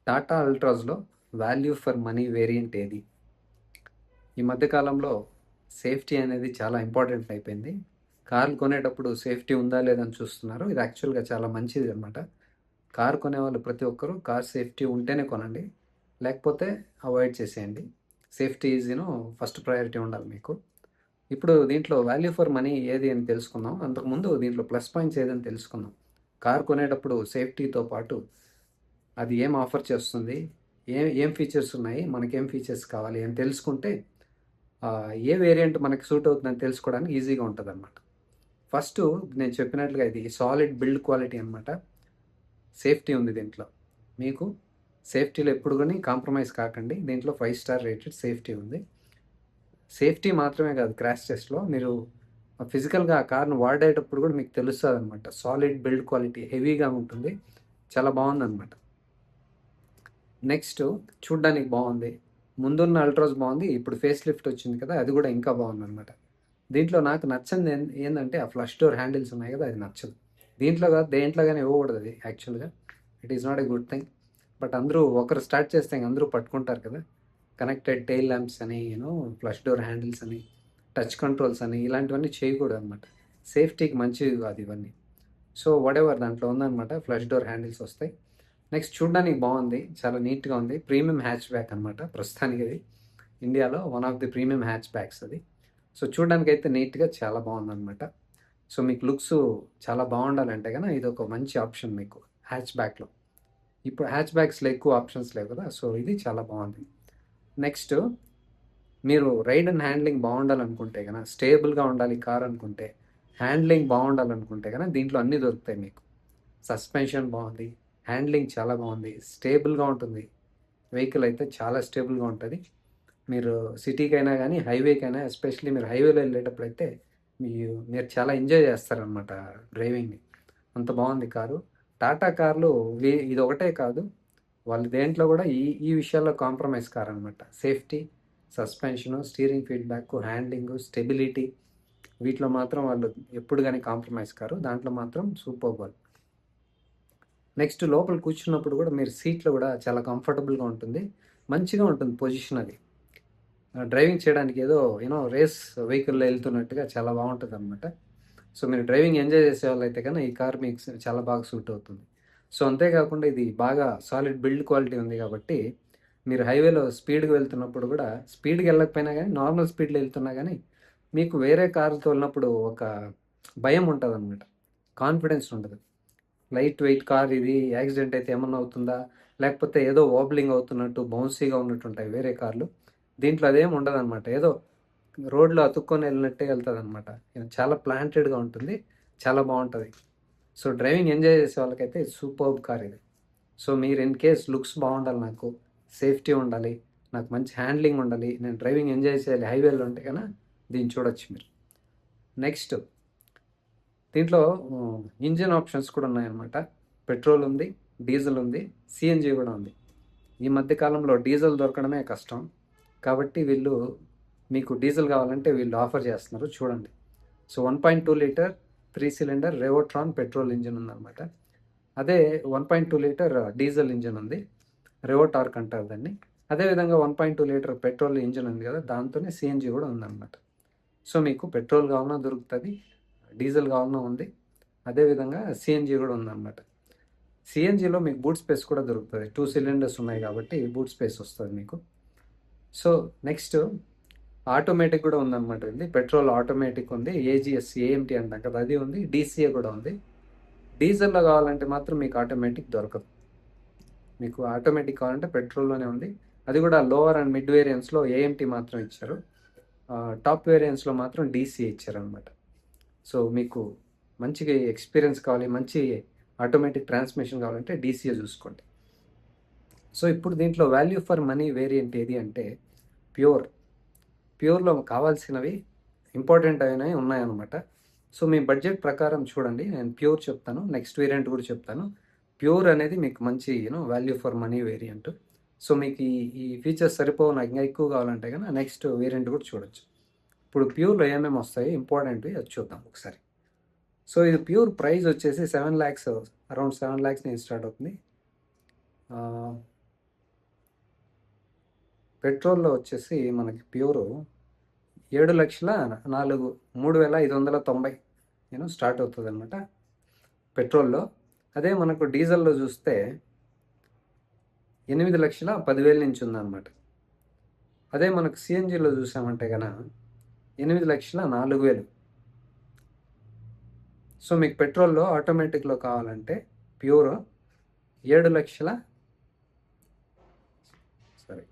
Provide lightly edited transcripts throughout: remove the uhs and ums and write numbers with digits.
టాటా అల్ట్రాస్‌లో value for money variant ఏది? ఈ మధ్య కాలంలో సేఫ్టీ అనేది చాలా ఇంపార్టెంట్ అయిపోయింది. కార్లు కొనేటప్పుడు సేఫ్టీ ఉందా లేదా అని చూస్తున్నారు. ఇది యాక్చువల్‌గా చాలా మంచిది అనమాట. కారు కొనేవాళ్ళు ప్రతి ఒక్కరు కార్ సేఫ్టీ ఉంటేనే కొనండి. లేకపోతే అవాయిడ్ చేసేయండి. సేఫ్టీ ఈజ్ ఫస్ట్ ప్రయారిటీ ఉండాలి మీకు. ఇప్పుడు దీంట్లో వాల్యూ ఫర్ మనీ ఏది అని తెలుసుకుందాం. అంతకుముందు దీంట్లో ప్లస్ పాయింట్స్ ఏదని తెలుసుకుందాం. కార్ కొనేటప్పుడు సేఫ్టీతో పాటు అది ఏం ఆఫర్ చేస్తుంది? ఏం ఏం ఫీచర్స్ ఉన్నాయి? మనకేం ఫీచర్స్ కావాలి అని తెలుసుకుంటే ఏ వేరియంట్ మనకి సూట్ అవుతుందని తెలుసుకోవడానికి ఈజీగా ఉంటదనమాట. ఫస్టు నేను చెప్పినట్లుగా ఇది సాలిడ్ బిల్డ్ క్వాలిటీ అనమాట. సేఫ్టీ ఉంది దీంట్లో. మీకు సేఫ్టీలో ఎప్పుడు గాని కాంప్రమైజ్ కాకండి. దీంట్లో 5 స్టార్ రేటెడ్ సేఫ్టీ ఉంది. సేఫ్టీ మాత్రమే కాదు క్రాష్ టెస్ట్‌లో మీరు ఫిజికల్‌గా ఆ కార్‌ని వాడేటప్పుడు కూడా మీకు తెలుస్తదనమాట. సాలిడ్ బిల్డ్ క్వాలిటీ హెవీగా ఉంటుంది. చాలా బావుందనమాట. నెక్స్ట్ చూడ్డానికి బావుంది. ముందున్న అల్ట్రాస్ బావుంది. ఇప్పుడు ఫేస్ లిఫ్ట్ వచ్చింది కదా! అది గూడా ఇంకా బావుందనమాట. దీంట్లో నాకు నచ్చనిది ఏందంటే ఆ ఫ్లష్ డోర్ హ్యాండిల్స్ ఉన్నాయి గదా! అది నచ్చదు. దీంట్లో గాదు దేంట్లో గాని ఇవ్వకూడదది యాక్చువల్‌గా. It is not a good thing. But అందరూ ఒకరు స్టార్ట్ చేస్తే ఇంక అందరూ పట్టుకుంటారు కదా! కనెక్టెడ్ టెయిల్ ల్యాంప్స్ అని, ఫ్లష్ డోర్ హ్యాండిల్స్ అని, టచ్ కంట్రోల్స్ అని ఇలాంటివన్నీ చేయకూడదనమాట. సేఫ్టీకి మంచివి గాదు ఇవన్నీ. సో, వాటెవర్ దాంట్లో ఉందనమాట. ఫ్లష్ డోర్ హ్యాండిల్స్ వస్తాయి. నెక్స్ట్ చూడ్డానికి బావుంది. చాలా నీట్‌గా ఉంది. ప్రీమియం హ్యాచ్ బ్యాక్ అనమాట. ప్రస్తుతానికిది ఇండియాలో one of the premium hatch backs అది. సో, చూడ్డానికైతే నీట్‌గా చాలా బావుందనమాట. సో, మీకు లుక్సు చాలా బావుండాలంటే గన ఇదొక మంచి ఆప్షన్ మీకు హ్యాచ్ బ్యాక్‌లో. ఇప్పుడు హ్యాచ్ బ్యాక్స్‌లో ఎక్కువ ఆప్షన్స్ లేవు కదా! సో, ఇది చాలా బావుంది. నెక్స్ట్ మీరు రైడ్ అండ్ హ్యాండ్లింగ్ బావుండాలనుకుంటే గన, స్టేబుల్‌గా ఉండాలి కార్ అనుకుంటే, హ్యాండ్లింగ్ బావుండాలనుకుంటే గన దీంట్లో అన్నీ దొరుకుతాయి మీకు. సస్పెన్షన్ బావుంది. హ్యాండ్లింగ్ చాలా బావుంది. స్టేబుల్‌గా ఉంటుంది. వెహికల్ అయితే చాలా స్టేబుల్‌గా ఉంటది. మీరు సిటీకైనా గానీ, హైవేకైనా ఎస్పెషల్లీ మీరు హైవేలో ఎళ్ళేటప్పుడైతే మీరు చాలా ఎంజాయ్ చేస్తారనమాట డ్రైవింగ్‌ని. అంత బావుంది కారు. టాటా కార్లు ఇదొకటే కాదు. వాళ్ళు దేంట్లో గూడా ఈ ఈ విషయాల్లో కాంప్రమైజ్ కారనమాట. Safety, suspension, steering feedback, handling, stability వీటిలో మాత్రం వాళ్ళు ఎప్పుడు గాని కాంప్రమైజ్ కారు. దాంట్లో మాత్రం సూపర్బ్ వాళ్ళు. నెక్స్ట్ లోపల కూర్చున్నప్పుడు గూడా మీరు సీట్‌లో గూడా చాలా కంఫర్టబుల్‌గా ఉంటుంది. మంచిగా ఉంటుంది పొజిషన్ అది. డ్రైవింగ్ చేయడానికి ఏదో రేస్ వెహికల్‌లో ఎళ్తున్నట్టుగా చాలా బావుంటదనమాట. సో, మీరు డ్రైవింగ్ ఎంజాయ్ చేసేవాళ్ళైతే గన ఈ కార్ మీకు చాలా బాగా సూట్ అవుతుంది. సో, అంతే కాకుండా ఇది బాగా సాలిడ్ బిల్డ్ క్వాలిటీ ఉంది కాబట్టి, మీరు హైవేలో స్పీడ్‌గా వెళ్తున్నప్పుడు గూడా స్పీడ్‌గా ఎళ్ళకపోయినా గానీ, నార్మల్ స్పీడ్‌లో ఎళ్తున్నా గానీ, మీకు వేరే కార్‌తో తోలినప్పుడు ఒక భయం ఉంటదనమాట. కాన్ఫిడెన్స్ ఉండదు. లైట్ వెయిట్ కార్ ఇది యాక్సిడెంట్ అయితే ఏమన్నా అవుతుందా? లేకపోతే ఏదో వాబ్లింగ్ అవుతున్నట్టు, బౌన్సీగా ఉన్నట్టుంటాయి వేరే కార్లు. దీంట్లో అదేమి ఉండదనమాట. ఏదో రోడ్‌లో అతుక్కొని ఎళ్ళినట్టే ఎళ్తదనమాట. చాలా ప్లాంటెడ్‌గా ఉంటుంది. చాలా బావుంటది. సో, డ్రైవింగ్ ఎంజాయ్ చేసే వాళ్ళకైతే సూపర్బ్ కార్ ఇది. సో, మీరు ఇన్ కేస్ లుక్స్ బావుండాలి నాకు, సేఫ్టీ ఉండాలి, నాకు మంచి హ్యాండ్లింగ్ ఉండాలి, నేను డ్రైవింగ్ ఎంజాయ్ చేయాలి హైవేలో ఉంటే గన దీన్ని చూడొచ్చు మీరు. నెక్స్ట్ దీంట్లో ఇంజిన్ ఆప్షన్స్ కూడా ఉన్నాయన్నమాట. పెట్రోల్ ఉంది, డీజిల్ ఉంది, సీఎన్‌జీ గూడా ఉంది. ఈ మధ్య కాలంలో డీజిల్ దొరకడమే కష్టం. కాబట్టి మీకు డీజిల్ కావాలంటే వీళ్ళు ఆఫర్ చేస్తున్నారు చూడండి. So, 1.2 litre 3 cylinder Revotron petrol engine ఉందన్నమాట. అదే 1.2 లీటర్ డీజిల్ ఇంజిన్ ఉంది. రెవోటార్క్ అంటారు దాన్ని. అదేవిధంగా 1.2 లీటర్ పెట్రోల్ ఇంజిన్ ఉంది కదా! దాంతోనే సీఎన్‌జీ గూడా ఉందన్నమాట. సో, మీకు పెట్రోల్ కావాలన్నా దొరుకుతది. డీజిల్ కావాలన్నా ఉంది. అదే విధంగా సీఎన్‌జీ గూడా ఉందనమాట. సీఎన్‌జీలో మీకు బూట్ స్పేస్ కూడా దొరుకుతది. 2 సిలిండర్స్ ఉన్నాయి కాబట్టి బూట్ స్పేస్ వస్తది మీకు. సో, నెక్స్ట్ ఆటోమేటిక్ గూడా ఉందనమాట ఇది. పెట్రోల్ ఆటోమేటిక్ ఉంది. ఏజీఎస్, ఏఎంటీ అంటాం కదా! అది ఉంది. డీసీఏ గూడా ఉంది. డీజిల్‌లో కావాలంటే మాత్రం మీకు ఆటోమేటిక్ దొరకదు. మీకు ఆటోమేటిక్ కావాలంటే పెట్రోల్‌లోనే ఉంది. అది గూడా లోవర్ అండ్ మిడ్ వేరియంట్స్‌లో ఏఎంటీ మాత్రం ఇచ్చారు. టాప్ వేరియంట్స్‌లో మాత్రం డీసీఏ ఇచ్చారనమాట. సో, మీకు మంచిగా ఎక్స్‌పీరియన్స్ కావాలి, మంచి ఆటోమేటిక్ ట్రాన్స్‌మిషన్ కావాలంటే డీసీఏ చూసుకోండి. సో, ఇప్పుడు దీంట్లో వాల్యూ ఫర్ మనీ వేరియంట్ ఏది అంటే ప్యూర్. ప్యూర్‌లో కావాల్సినవి ఇంపార్టెంట్ అయినవి ఉన్నాయన్నమాట. సో, మీ బడ్జెట్ ప్రకారం చూడండి. నేను ప్యూర్ చెప్తాను. నెక్స్ట్ వేరియంట్ కూడా చెప్తాను. ప్యూర్ అనేది మీకు మంచి value for money variant. So, మీకు ఈ ఫీచర్స్ సరిపోవు నాకు ఇంకా ఎక్కువ కావాలంటే గనక నెక్స్ట్ వేరియంట్ కూడా చూడొచ్చు. ఇప్పుడు ప్యూర్‌లో ఏమేమి వస్తాయి ఇంపార్టెంట్‌వి అది చూద్దాం ఒకసారి. సో, ఇది ప్యూర్ ప్రైస్ వచ్చేసి 7,00,000 అరౌండ్ 7,00,000 నుంచి స్టార్ట్ అవుతుంది. పెట్రోల్‌లో వచ్చేసి మనకి ప్యూరు 7,04,3590 స్టార్ట్ అవుతుందన్నమాట పెట్రోల్‌లో. అదే మనకు డీజిల్‌లో చూస్తే 8,10,000 నుంచి ఉందన్నమాట. అదే మనకు సీఎన్జీలో చూసామంటే గనక 8,04,000. సో మీకు పెట్రోల్‌లో ఆటోమేటిక్‌లో కావాలంటే ప్యూర్ 7,00,000 సారీ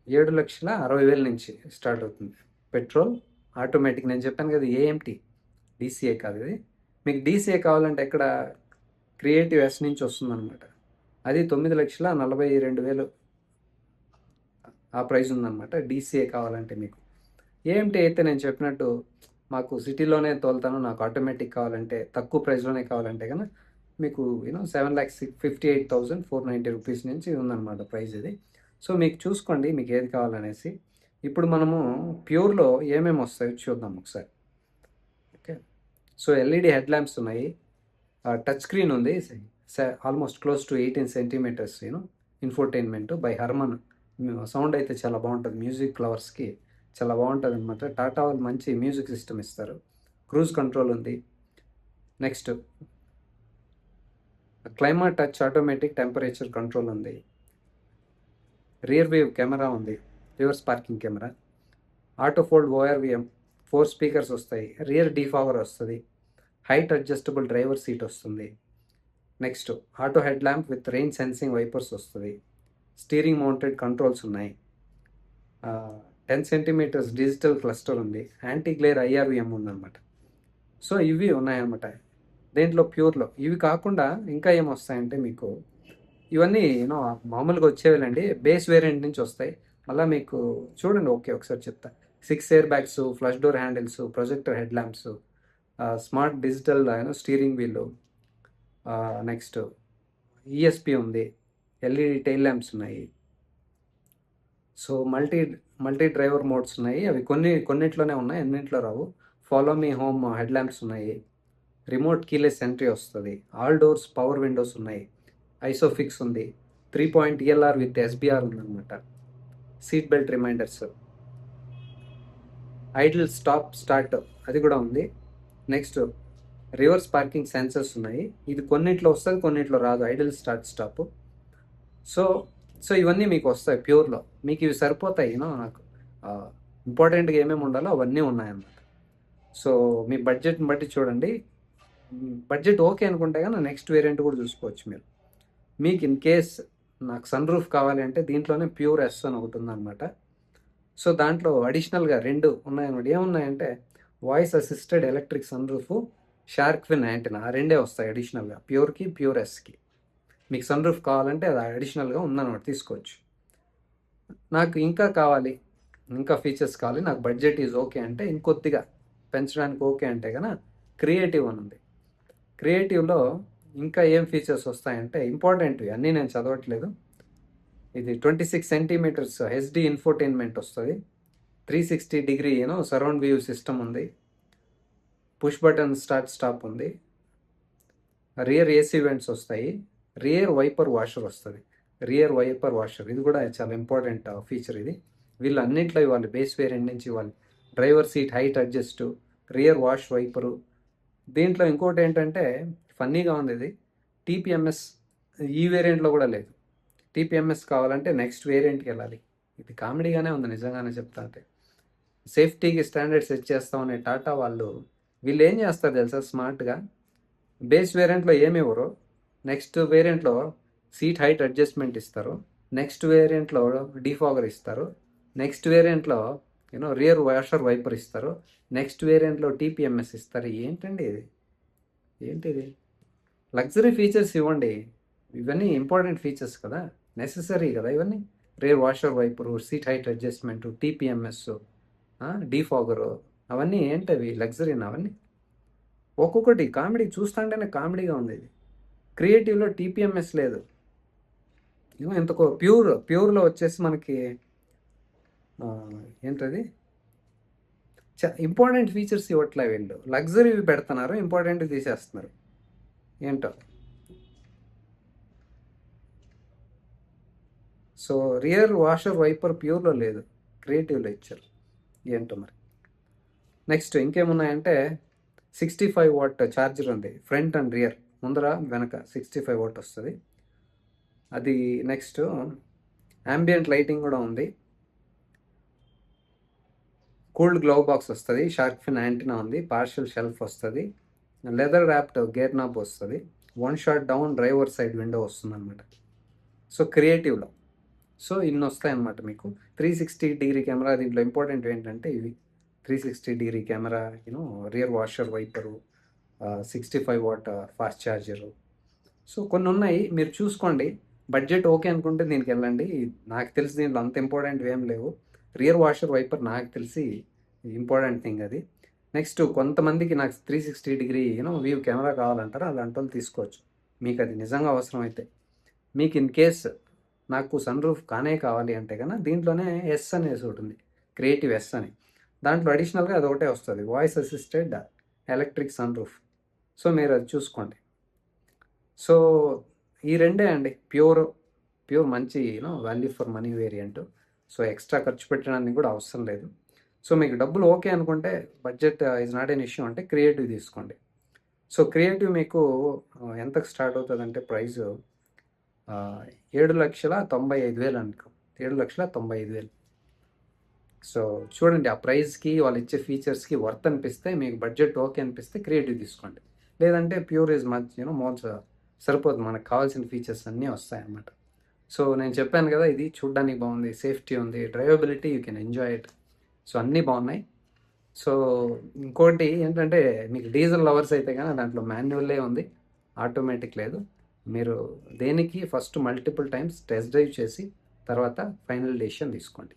7,60,000 నుంచి స్టార్ట్ అవుతుంది పెట్రోల్ ఆటోమేటిక్. నేను చెప్పాను కదా ఏఎంటీ, డీసీఏ కాదు ఇది. మీకు డీసీఏ కావాలంటే ఎక్కడ క్రియేటివ్ ఎస్ నుంచి వస్తుందన్నమాట. అది 9,42,000 ఆ ప్రైస్ ఉందన్నమాట డీసీఏ కావాలంటే. మీకు ఏఎంటీ అయితే నేను చెప్పినట్టు మాకు సిటీలోనే తోలుతాను, నాకు ఆటోమేటిక్ కావాలంటే తక్కువ ప్రైస్లోనే కావాలంటే కనుక మీకు 7,58,490 రూపీస్ నుంచి ఉందన్నమాట ప్రైస్ ఇది. సో మీకు చూసుకోండి మీకు ఏది కావాలనేసి. ఇప్పుడు మనము ప్యూర్లో ఏమేమి వస్తాయో చూద్దాం ఒకసారి. Okay, so LED head lamps ఉన్నాయి, టచ్ స్క్రీన్ ఉంది, almost close to 18 centimetres infotainment by Harman. Sound అయితే చాలా బాగుంటుంది, మ్యూజిక్ లవర్స్కి చాలా బాగుంటుంది అనమాట. టాటా వాళ్ళు మంచి మ్యూజిక్ సిస్టమ్ ఇస్తారు. క్రూజ్ కంట్రోల్ ఉంది. Next climate touch automatic temperature control ఉంది. రియర్ వేవ్ కెమెరా ఉంది, reverse parking camera. Auto fold ORVM, 4 speakers వస్తాయి, రియర్ డీఫాగర్ వస్తుంది, హైట్ అడ్జస్టబుల్ డ్రైవర్ సీట్ వస్తుంది. Next auto head lamp with rain sensing wipers వస్తుంది. Steering mounted controls ఉన్నాయి. 10 centimetres digital cluster ఉంది, anti glare IRVM ఉందన్నమాట. So ఇవి ఉన్నాయన్నమాట దేంట్లో ప్యూర్లో. ఇవి కాకుండా ఇంకా ఏమొస్తాయంటే మీకు ఇవన్నీ మామూలుగా వచ్చేవేలండి, బేస్ వేరియంట్ నుంచి వస్తాయి. మళ్ళీ మీకు చూడండి, ఓకే ఒకసారి చెప్తా. 6 air bags, flush door handles, projector head lamps, smart digital steering wheel, next ESP ఉంది, ఎల్ఈడి టైల్ ల్యాంప్స్ ఉన్నాయి. సో మల్టీ డ్రైవర్ మోడ్స్ ఉన్నాయి, అవి కొన్నిట్లోనే ఉన్నాయి, అన్నింటిలో రావు. Follow me home head lamps ఉన్నాయి, రిమోట్ కీలెస్ ఎంట్రీ వస్తుంది, ఆల్ డోర్స్ పవర్ విండోస్ ఉన్నాయి, ఐసోఫిక్స్ ఉంది, 3 ELR విత్ ఎస్బిఆర్ ఉందన్నమాట, seat belt reminders, idle stop start అది కూడా ఉంది. నెక్స్ట్ రివర్స్ పార్కింగ్ సెన్సర్స్ ఉన్నాయి, ఇది కొన్నిట్లో వస్తుంది కొన్నిట్లో రాదు, ఐడిల్ స్టార్ట్ స్టాప్. సో ఇవన్నీ మీకు వస్తాయి ప్యూర్లో. మీకు ఇవి సరిపోతాయి. నాకు ఇంపార్టెంట్గా ఏమేమి ఉండాలో అవన్నీ ఉన్నాయన్నమాట. సో మీ బడ్జెట్ని బట్టి చూడండి. బడ్జెట్ ఓకే అనుకుంటే కానీ నెక్స్ట్ వేరియంట్ కూడా చూసుకోవచ్చు మీరు. మీకు ఇన్ కేస్ నాకు సన్ రూఫ్ కావాలి అంటే దీంట్లోనే ప్యూర్ ఎస్ అని ఒకటి ఉందన్నమాట. సో దాంట్లో అడిషనల్గా 2 ఉన్నాయన్నమాట. ఏమున్నాయంటే voice assisted electric sun roof, shark fin antenna, ఆ 2 వస్తాయి అడిషనల్గా ప్యూర్కి, ప్యూర్ ఎస్కి. మీకు సన్ రూఫ్ కావాలంటే అది అడిషనల్గా ఉందన్నమాట, తీసుకోవచ్చు. నాకు ఇంకా కావాలి, ఇంకా ఫీచర్స్ కావాలి, నాకు బడ్జెట్ ఈజ్ ఓకే అంటే ఇంకొద్దిగా పెంచడానికి ఓకే అంటే కనుక క్రియేటివ్ అని ఉంది. క్రియేటివ్లో ఇంకా ఏం ఫీచర్స్ వస్తాయంటే ఇంపార్టెంట్వి అన్నీ నేను చదవట్లేదు. ఇది 26 సెంటీమీటర్స్ హెచ్డి ఇన్ఫోటైన్మెంట్ వస్తుంది, 360 డిగ్రీ సరౌండ్ వ్యూ సిస్టమ్ ఉంది, పుష్ బటన్ స్టార్ట్ స్టాప్ ఉంది, రియర్ ఏసీ వెంట్స్ వస్తాయి, రియర్ వైపర్ వాషర్ వస్తుంది. రియర్ వైపర్ వాషర్ ఇది కూడా చాలా ఇంపార్టెంట్ ఫీచర్. ఇది వీళ్ళు అన్నింటిలో ఇవ్వాలి, బేస్ వేరియంట్ నుంచి ఇవ్వాలి. Driver seat height adjust, rear wash viper. దీంట్లో ఇంకోటి ఏంటంటే ఫన్నీగా ఉంది, ఇది టీపీఎంఎస్ ఈ వేరియంట్లో కూడా లేదు. టీపీఎంఎస్ కావాలంటే నెక్స్ట్ వేరియంట్కి వెళ్ళాలి. ఇది కామెడీగానే ఉంది నిజంగానే చెప్తా. అంటే సేఫ్టీకి స్టాండర్డ్ సెట్ చేస్తామనే టాటా వీళ్ళు ఏం చేస్తారు తెలుసా స్మార్ట్గా, బేస్ వేరియంట్లో ఏమి ఇవ్వరు, నెక్స్ట్ వేరియంట్లో సీట్ హైట్ అడ్జస్ట్మెంట్ ఇస్తారు, నెక్స్ట్ వేరియంట్లో డీఫాగర్ ఇస్తారు, నెక్స్ట్ వేరియంట్లో రియర్ వాషర్ వైపర్ ఇస్తారు, నెక్స్ట్ వేరియంట్లో టీపీఎంఎస్ ఇస్తారు. ఏంటండి ఇది, ఏంటిది? లగ్జరీ ఫీచర్స్ ఇవ్వండి, ఇవన్నీ ఇంపార్టెంట్ ఫీచర్స్ కదా, నెససరీ కదా ఇవన్నీ. Rear washer wiper, seat height adjustment, TPMS, defogger, అవన్నీ ఏంటవి లగ్జరీనా అవన్నీ? ఒక్కొక్కటి కామెడీ చూస్తుంటేనే కామెడీగా ఉంది. ఇది క్రియేటివ్లో టీపీఎంఎస్ లేదు, ఇంత ప్యూర్లో వచ్చేసి మనకి ఏంటది ఇంపార్టెంట్ ఫీచర్స్ ఇవ్వట్లే వీళ్ళు, లగ్జరీ పెడుతున్నారు, ఇంపార్టెంట్ తీసేస్తున్నారు ఏంటో. సో రియర్ వాషర్ వైపర్ ప్యూర్లో లేదు, క్రియేటివ్లో ఇచ్చారు. ఏంటో మరి. నెక్స్ట్ ఇంకేమున్నాయంటే 65 వాట్ ఛార్జర్ ఉంది, ఫ్రంట్ అండ్ రియర్, ముందర వెనక 65 వాట్ వస్తుంది అది. నెక్స్ట్ ambient లైటింగ్ కూడా ఉంది, కూల్డ్ గ్లవ్ బాక్స్ వస్తుంది, షార్క్ ఫిన్ యాంటీనా ఉంది, పార్షియల్ షెల్ఫ్ వస్తుంది, లెదర్ ర్యాప్డ్ గేర్ నాబ్ వస్తుంది, 1 shot down driver side window వస్తుంది అనమాట. సో క్రియేటివ్లో సో ఇన్ని వస్తాయన్నమాట మీకు. 360 డిగ్రీ కెమెరా, దీంట్లో ఇంపార్టెంట్ ఏంటంటే ఇవి 360 degree camera, rear washer viper, 65 watt fast charger. So కొన్ని ఉన్నాయి, మీరు చూసుకోండి. బడ్జెట్ ఓకే అనుకుంటే దీనికి వెళ్ళండి. నాకు తెలిసి దీంట్లో అంత ఇంపార్టెంట్ ఏం లేవు. రియర్ వాషర్ వైపర్ నాకు తెలిసి ఇంపార్టెంట్ థింగ్ అది. నెక్స్ట్ కొంతమందికి నాకు 360 డిగ్రీ వ్యూ కెమెరా కావాలంటారు, అలాంటి వాళ్ళు తీసుకోవచ్చు మీకు అది నిజంగా అవసరం అయితే. మీకు ఇన్ కేస్ నాకు సన్ రూఫ్ కానే కావాలి అంటే కన్నా దీంట్లోనే ఎస్ అనేసి ఒకటి ఉంది, క్రియేటివ్ ఎస్ అని. దాంట్లో అడిషనల్గా అది ఒకటే వస్తుంది, voice assisted electric sun roof. So మీరు అది చూసుకోండి. సో ఈ రెండే అండి ప్యూర్ మంచి value for money variant. So extra ఖర్చు పెట్టడానికి కూడా అవసరం లేదు. సో మీకు డబ్బులు ఓకే అనుకుంటే, budget is not an issue అంటే క్రియేటివ్ తీసుకోండి. సో క్రియేటివ్ మీకు ఎంతకు స్టార్ట్ అవుతుంది అంటే ప్రైస్ 7,95,000 అనుకో, 7,95,000. సో చూడండి, ఆ ప్రైస్కి వాళ్ళు ఇచ్చే ఫీచర్స్కి వర్త్ అనిపిస్తే, మీకు బడ్జెట్ ఓకే అనిపిస్తే క్రియేటివ్ తీసుకోండి. లేదంటే ప్యూర్ ఈజ్ మచ్ మోర్ సరిపోతుంది, మనకు కావాల్సిన ఫీచర్స్ అన్నీ వస్తాయన్నమాట. సో నేను చెప్పాను కదా, ఇది చూడడానికి బాగుంది, సేఫ్టీ ఉంది, drivability you can enjoy it. So అన్నీ బాగున్నాయి. సో ఇంకోటి ఏంటంటే, మీకు డీజిల్ లవర్స్ అయితే కానీ దాంట్లో మాన్యువల్లే ఉంది, ఆటోమేటిక్ లేదు. మీరు దేనికి first multiple times test drive చేసి తర్వాత ఫైనల్ డెసిషన్ తీసుకోండి.